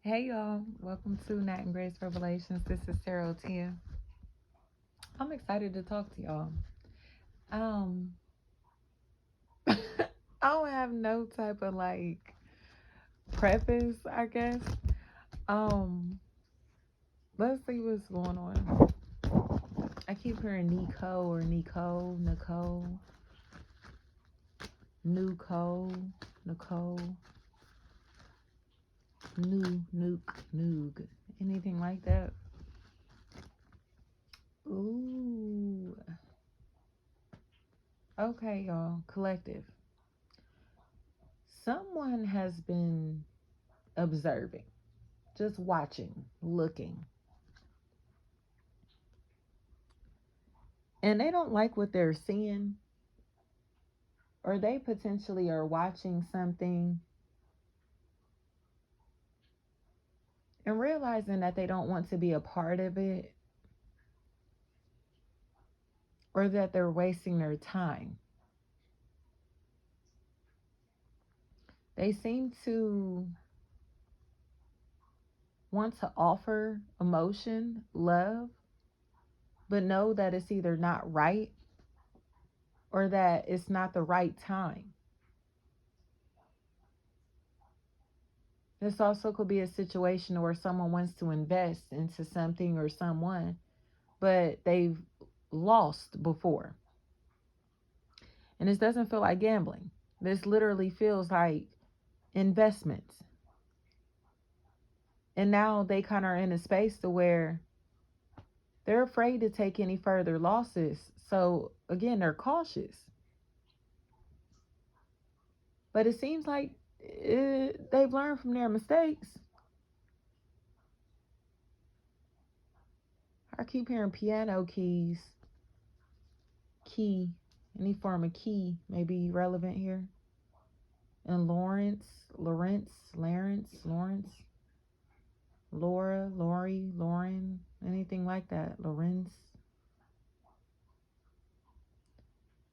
Hey y'all, welcome to Nat and Grace Revelations. This is Sarah Tia. I'm excited to talk to y'all. Um, I don't have no type of preface, I guess. Um, let's see what's going on. I keep hearing Nico or Nicole, Nuco, Nicole, Noog, anything like that. Ooh, okay, y'all. Collective. Someone has been observing, just watching, looking. And they don't like what they're seeing, or they potentially are watching something and realizing that they don't want to be a part of it, or that they're wasting their time. They seem to want to offer emotion, love, but know that it's either not right or that it's not the right time. This also could be a situation where someone wants to invest into something or someone, but they've lost before. And this doesn't feel like gambling. This literally feels like investments. And now they kind of are in a space to where they're afraid to take any further losses. So again, they're cautious. But it seems like they've learned from their mistakes. I keep hearing piano keys, key, any form of key may be relevant here. And Lawrence, Laura, Lori, Lauren, anything like that. Lorenz.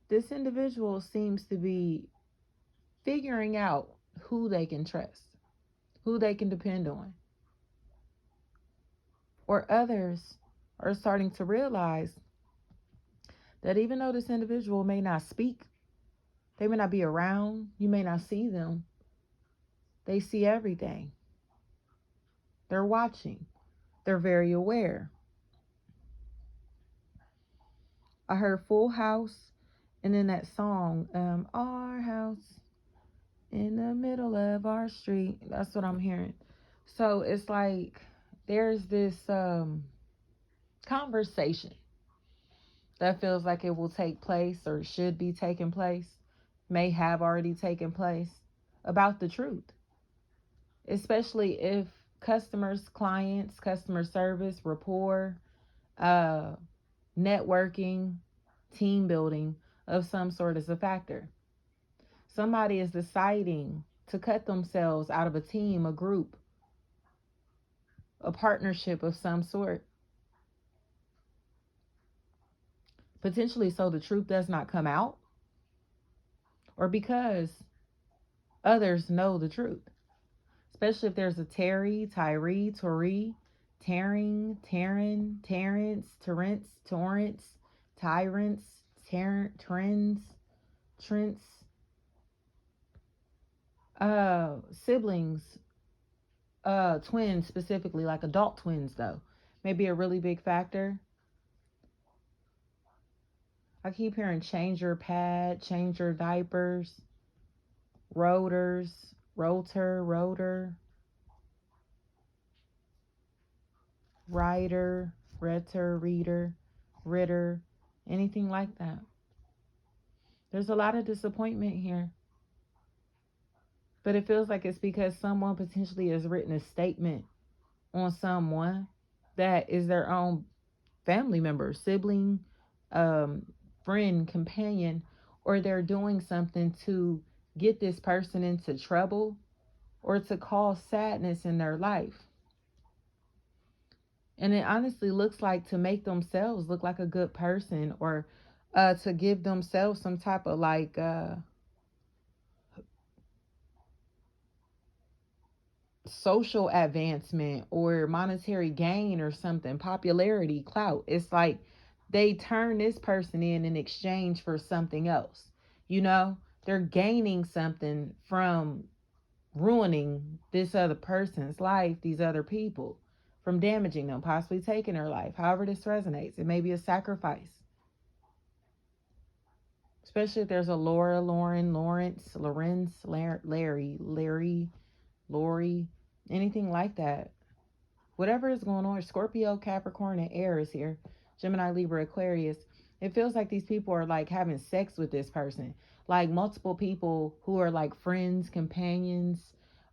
This individual seems to be figuring out who they can trust, who they can depend on. Or others are starting to realize that even though this individual may not speak, they may not be around, you may not see them, they see everything. They're watching, they're very aware. I heard Full House, and then that song, Our House in the Middle of Our Street. That's what I'm hearing. So it's like there's this conversation that feels like it will take place or should be taking place, may have already taken place about the truth, especially if customers, clients, customer service, rapport, uh, networking, team building of some sort is a factor. Somebody is deciding to cut themselves out of a team, a group, a partnership of some sort, potentially so the truth does not come out, or because others know the truth. Especially if there's a Terry, Tyree, Tori, Tearing, Taryn, Terrence, Torrance, Tyrants, Trends, Trents, siblings, twins specifically, like adult twins though, may be a really big factor. I keep hearing change your pad, change your diapers, rotors, rotor, writer, reader, ritter, anything like that. There's a lot of disappointment here, but it feels like it's because someone potentially has written a statement on someone that is their own family member, sibling, um, friend, companion, or they're doing something to get this person into trouble or to cause sadness in their life. And it honestly looks like to make themselves look like a good person, or to give themselves some type of social advancement or monetary gain or something, popularity, clout. It's like they turn this person in exchange for something else. You know, they're gaining something from ruining this other person's life, these other people, from damaging them, possibly taking their life. However, this resonates, it may be a sacrifice, especially if there's a Laura, Lauren, Lawrence, Lorenz, Larry, Lori, anything like that. Whatever is going on, Scorpio, Capricorn, and Aries here, Gemini, Libra, Aquarius, it feels like these people are like having sex with this person. Like multiple people who are like friends, companions,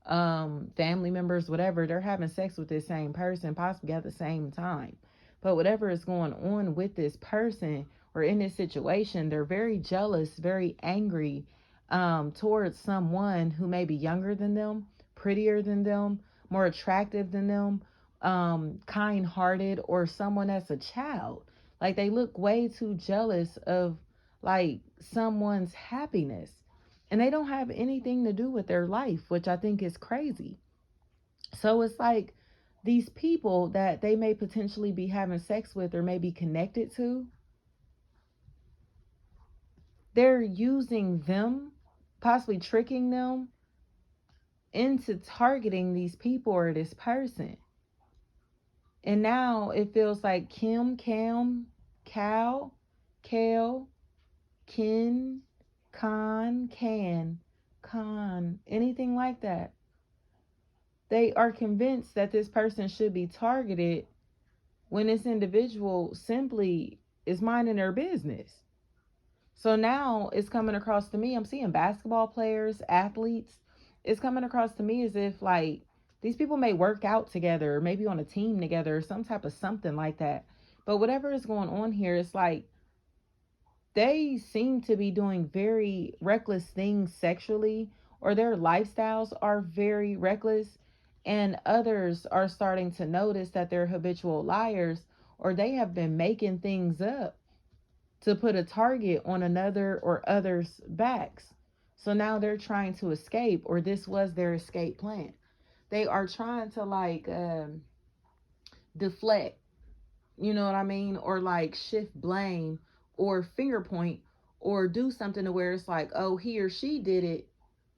family members, whatever, they're having sex with this same person, possibly at the same time. But whatever is going on with this person or in this situation, they're very jealous, very angry towards someone who may be younger than them, prettier than them, more attractive than them, kind-hearted, or someone that's a child. Like they look way too jealous of like someone's happiness, and they don't have anything to do with their life, which I think is crazy. So it's like these people that they may potentially be having sex with or may be connected to, they're using them, possibly tricking them into targeting these people or this person. And now it feels like Kim, Cam, Cal, Kale, Kin, Con, anything like that. They are convinced that this person should be targeted when this individual simply is minding their business. So now it's coming across to me, I'm seeing basketball players, athletes. It's coming across to me as if like these people may work out together, or maybe on a team together, or some type of something like that. But whatever is going on here, it's like they seem to be doing very reckless things sexually, or their lifestyles are very reckless, and others are starting to notice that they're habitual liars, or they have been making things up to put a target on another or others' backs. So now they're trying to escape, or this was their escape plan. They are trying to like deflect, you know what I mean? Or like shift blame or finger point or do something to where it's like, oh, he or she did it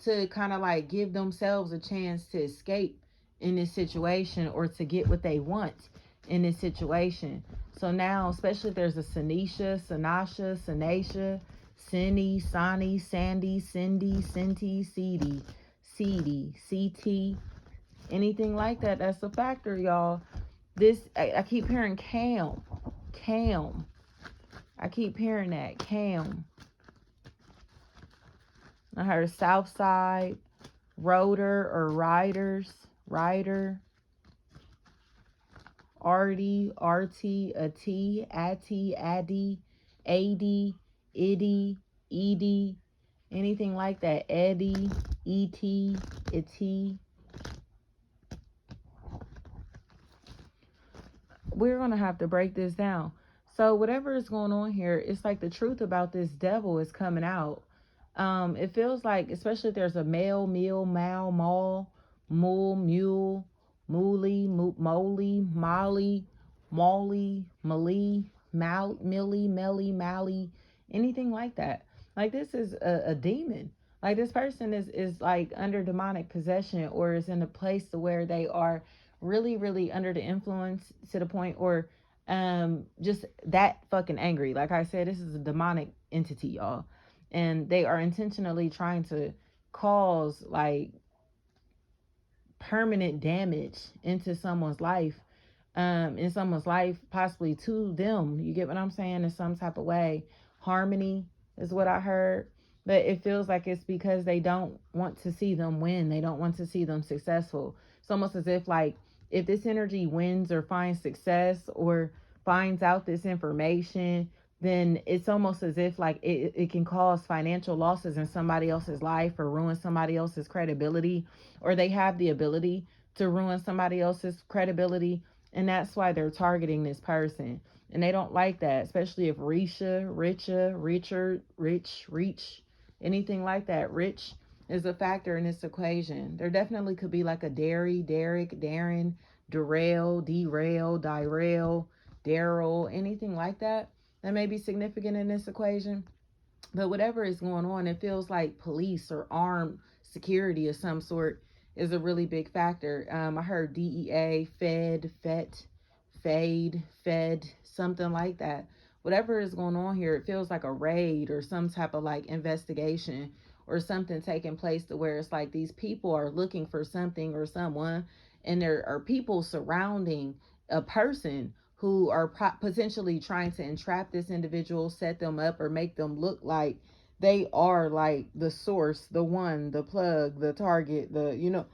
to kind of like give themselves a chance to escape in this situation or to get what they want in this situation. So now, especially if there's a Sanisha, Sanasha, Sanasha, Cindy, Sani, Sandy, Cindy, Cinti, Cd, CT, anything like that, that's a factor, y'all. I keep hearing Cam. I keep hearing that, Cam. I heard Southside, Rotor or Rider, Artie, RT, Atty, Addy, Iddy, Edie, anything like that, Eddie, Etty. We're going to have to break this down. So whatever is going on here, it's like the truth about this devil is coming out. It feels like, especially if there's a male, meal, mal, mall, mule, mule, mooly, moly, molly, molly, Mali, millie, melly, mally, anything like that. Like this is a demon. Like this person is like under demonic possession, or is in a place to where they are really, really under the influence to the point, or just that fucking angry. Like I said, this is a demonic entity, y'all. And they are intentionally trying to cause like permanent damage into someone's life, in someone's life, possibly to them. You get what I'm saying? In some type of way. Harmony is what I heard. But it feels like it's because they don't want to see them win. They don't want to see them successful. It's almost as if like if this energy wins or finds success or finds out this information, then it's almost as if like it can cause financial losses in somebody else's life or ruin somebody else's credibility, or they have the ability to ruin somebody else's credibility. And that's why they're targeting this person. And they don't like that, especially if Risha, Richa, Richard, Rich, Reach, anything like that, Rich, is a factor in this equation. There definitely could be like a Derry, Derek, Darren, Derail, Daryl, anything like that that may be significant in this equation. But whatever is going on, it feels like police or armed security of some sort is a really big factor. I heard DEA, Fed, something like that. Whatever is going on here, it feels like a raid or some type of like investigation or something taking place to where it's like these people are looking for something or someone, and there are people surrounding a person who are potentially trying to entrap this individual, set them up, or make them look like they are like the source, the one, the plug, the target, the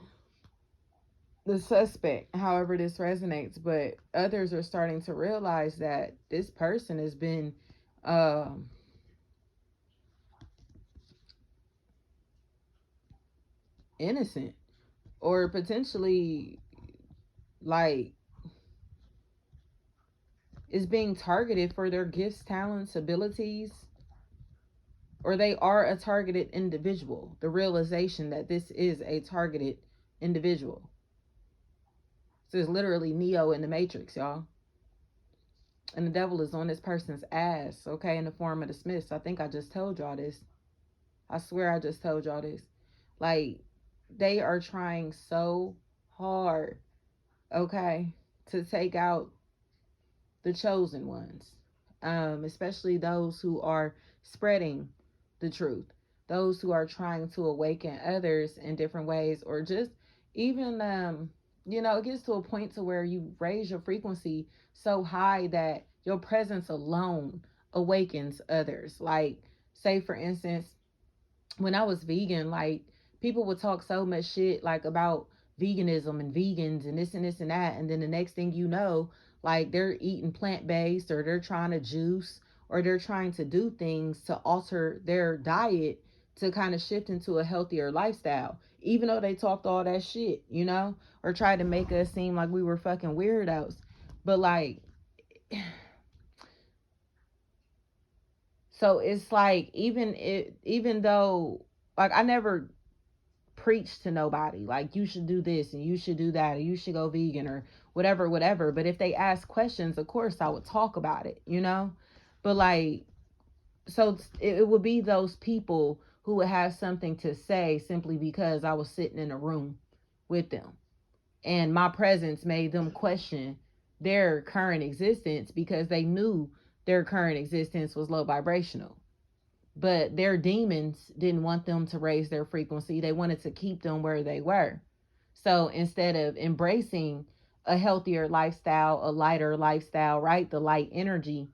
suspect, however this resonates. But others are starting to realize that this person has been um, innocent or potentially like is being targeted for their gifts, talents, abilities, or they are a targeted individual. The realization that this is a targeted individual. So it's literally Neo in the Matrix, y'all. And the devil is on this person's ass, okay, in the form of the Smiths. I think I just told y'all this. I swear I just told y'all this. Like, they are trying so hard, okay, to take out the chosen ones, especially those who are spreading the truth, those who are trying to awaken others in different ways, or just even, it gets to a point to where you raise your frequency so high that your presence alone awakens others. Like, say for instance, when I was vegan, like people would talk so much shit like about veganism and vegans and this and that, and then the next thing you know, like they're eating plant based or they're trying to juice or they're trying to do things to alter their diet to kind of shift into a healthier lifestyle, even though they talked all that shit, or tried to make us seem like we were fucking weirdos. But like, so it's like even though like I never preach to nobody like you should do this and you should do that or you should go vegan or whatever, but if they ask questions, of course I would talk about it. But like, so it would be those people who would have something to say simply because I was sitting in a room with them and my presence made them question their current existence because they knew their current existence was low vibrational, but their demons didn't want them to raise their frequency. They wanted to keep them where they were. So instead of embracing a healthier lifestyle, a lighter lifestyle, right? The light energy,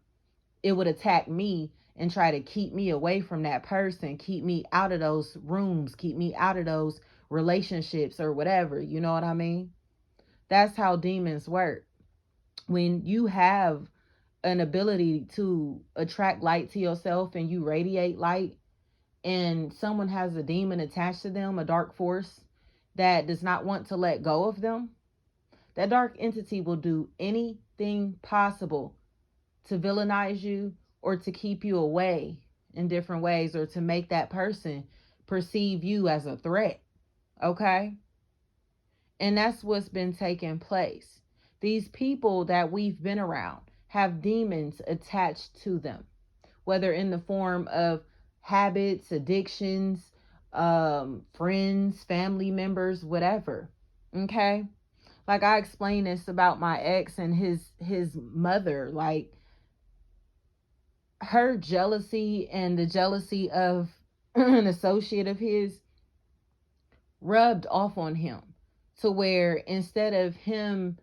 it would attack me and try to keep me away from that person, keep me out of those rooms, keep me out of those relationships or whatever. You know what I mean? That's how demons work. When you have an ability to attract light to yourself and you radiate light, and someone has a demon attached to them, a dark force that does not want to let go of them, that dark entity will do anything possible to villainize you or to keep you away in different ways or to make that person perceive you as a threat. Okay? And that's what's been taking place. These people that we've been around have demons attached to them, whether in the form of habits, addictions, friends, family members, whatever. Okay? Like I explained this about my ex and his mother, like her jealousy and the jealousy of an associate of his rubbed off on him to where instead of him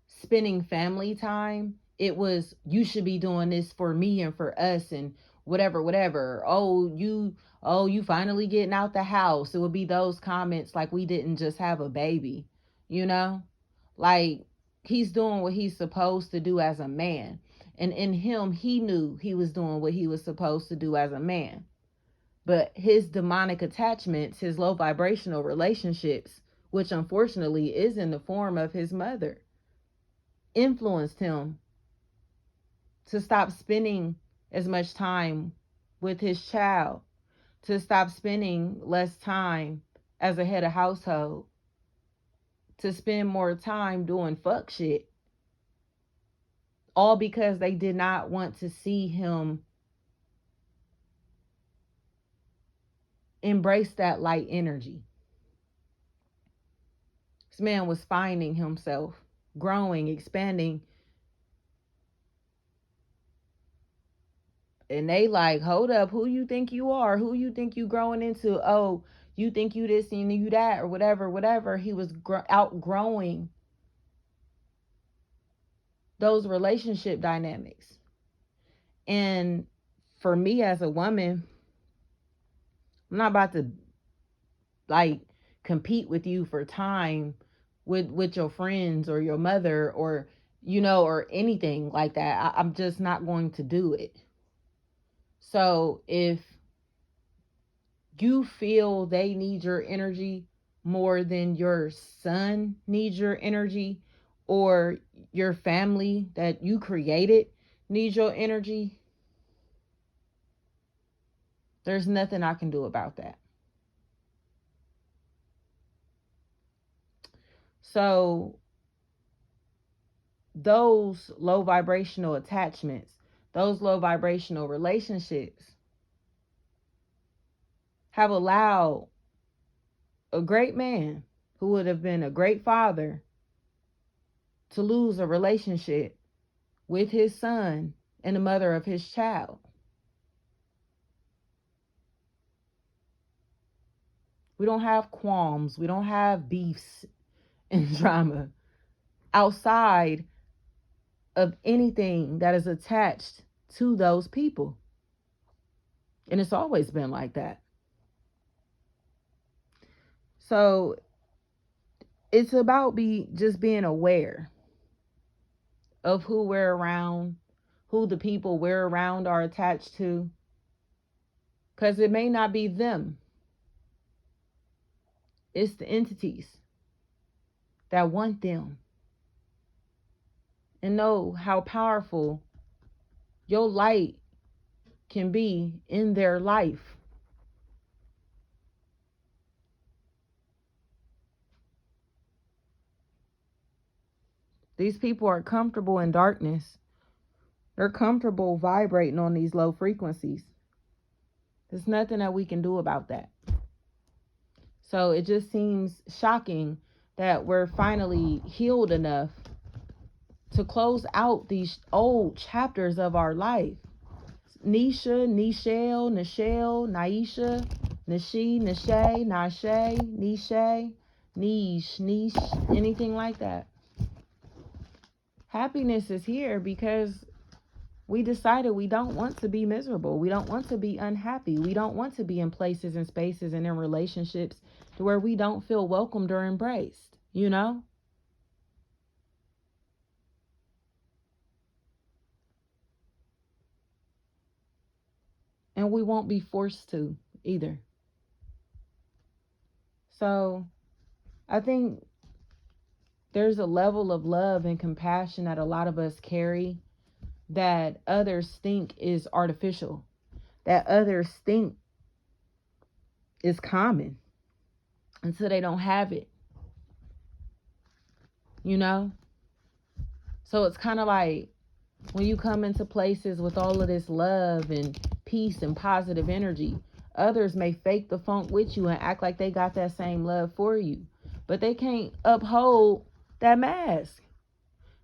spending family time, it was you should be doing this for me and for us and whatever. Oh, you finally getting out the house. It would be those comments like we didn't just have a baby, you know? Like he's doing what he's supposed to do as a man. And in him, he knew he was doing what he was supposed to do as a man. But his demonic attachments, his low vibrational relationships, which unfortunately is in the form of his mother, influenced him to stop spending as much time with his child, to stop spending less time as a head of household, to spend more time doing fuck shit, all because they did not want to see him embrace that light energy. This man was finding himself, growing, expanding. And they like, hold up, who you think you are? Who you think you growing into? Oh, you think you this and you that or whatever, whatever. He was outgrowing those relationship dynamics. And for me as a woman, I'm not about to like compete with you for time with your friends or your mother or or anything like that. I'm just not going to do it. So if you feel they need your energy more than your son needs your energy, or your family that you created needs your energy, there's nothing I can do about that. So those low vibrational attachments, those low vibrational relationships have allowed a great man who would have been a great father to lose a relationship with his son and the mother of his child. We don't have qualms. We don't have beefs and drama outside of anything that is attached to those people. And it's always been like that. So it's about just being aware of who we're around, who the people we're around are attached to. Because it may not be them. It's the entities that want them. And know how powerful your light can be in their life. These people are comfortable in darkness. They're comfortable vibrating on these low frequencies. There's nothing that we can do about that. So it just seems shocking that we're finally healed enough to close out these old chapters of our life. Nisha, Nichelle, Nichelle, Naisha, Nishi, Nishay, Nashay, Nishay, Niche, anything like that. Happiness is here because we decided we don't want to be miserable. We don't want to be unhappy. We don't want to be in places and spaces and in relationships to where we don't feel welcomed or embraced, And we won't be forced to either. So I think there's a level of love and compassion that a lot of us carry that others think is artificial, that others think is common until they don't have it, So it's kind of like when you come into places with all of this love and peace and positive energy, others may fake the funk with you and act like they got that same love for you, but they can't uphold that mask.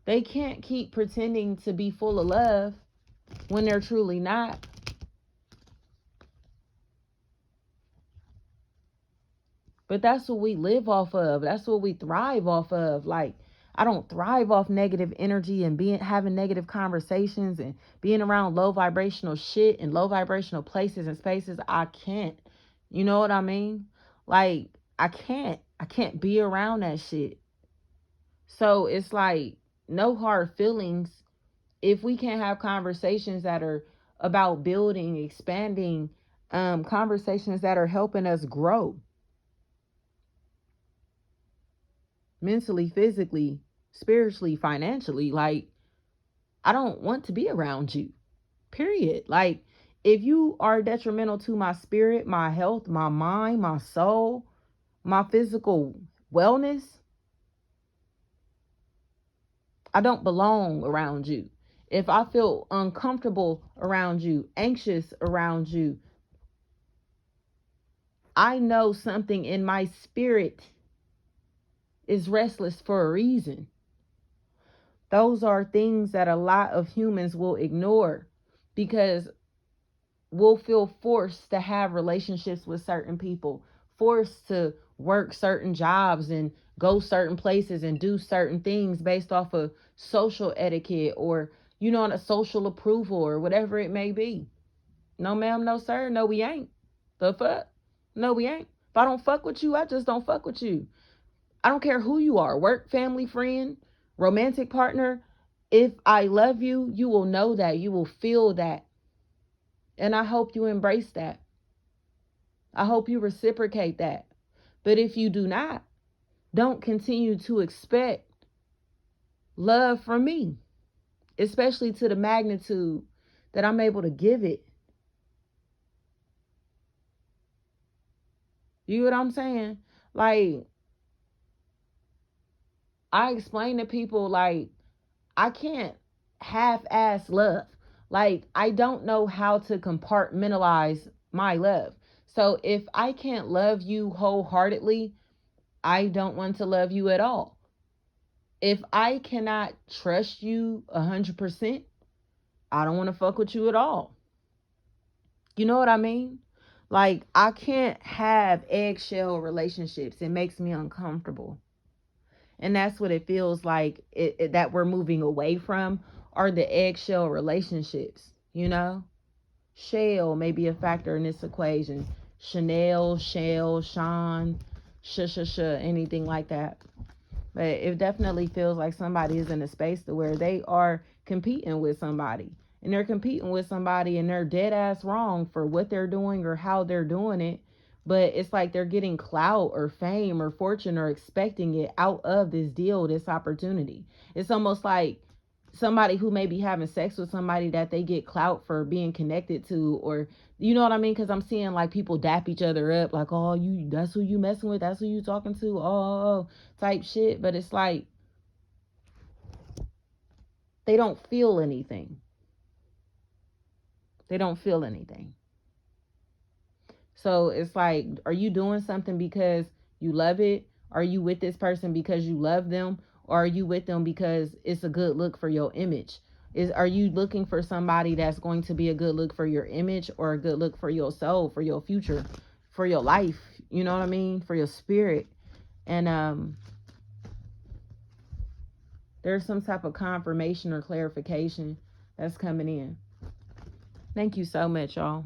They can't keep pretending to be full of love when they're truly not. But that's what we live off of. That's what we thrive off of. Like, I don't thrive off negative energy and having negative conversations and being around low vibrational shit and low vibrational places and spaces. I can't. You know what I mean? Like, I can't be around that shit. So it's like no hard feelings if we can't have conversations that are about building, expanding, conversations that are helping us grow mentally, physically, spiritually, financially. Like, I don't want to be around you, period. Like, If you are detrimental to my spirit, my health, my mind, my soul, my physical wellness, I don't belong around you. If I feel uncomfortable around you, anxious around you, I know something in my spirit is restless for a reason. Those are things that a lot of humans will ignore because we'll feel forced to have relationships with certain people, forced to work certain jobs and go certain places and do certain things based off of social etiquette or, a social approval or whatever it may be. No, ma'am, no, sir. No, we ain't. The fuck? No, we ain't. If I don't fuck with you, I just don't fuck with you. I don't care who you are, work, family, friend, romantic partner. If I love you, you will know that. You will feel that. And I hope you embrace that. I hope you reciprocate that. But if you do not, don't continue to expect love from me, especially to the magnitude that I'm able to give it. You know what I'm saying? Like, I explain to people, like, I can't half-ass love. Like, I don't know how to compartmentalize my love. So if I can't love you wholeheartedly, I don't want to love you at all. If I cannot trust you 100%, I don't want to fuck with you at all. You know what I mean? Like, I can't have eggshell relationships. It makes me uncomfortable. And that's what it feels like that we're moving away from are the eggshell relationships, Shell may be a factor in this equation. Chanel, Shell, Sean, anything like that. But it definitely feels like somebody is in a space to where they are competing with somebody. And they're competing with somebody and they're dead ass wrong for what they're doing or how they're doing it. But it's like they're getting clout or fame or fortune or expecting it out of this deal, this opportunity. It's almost like somebody who may be having sex with somebody that they get clout for being connected to, or you know what I mean? Because I'm seeing like people dap each other up, like, oh, that's who you messing with, that's who you talking to, oh, type shit. But it's like they don't feel anything. They don't feel anything. So it's like, are you doing something because you love it? Are you with this person because you love them? Or are you with them because it's a good look for your image? Are you looking for somebody that's going to be a good look for your image or a good look for your soul, for your future, for your life? You know what I mean? For your spirit. And there's some type of confirmation or clarification that's coming in. Thank you so much, y'all.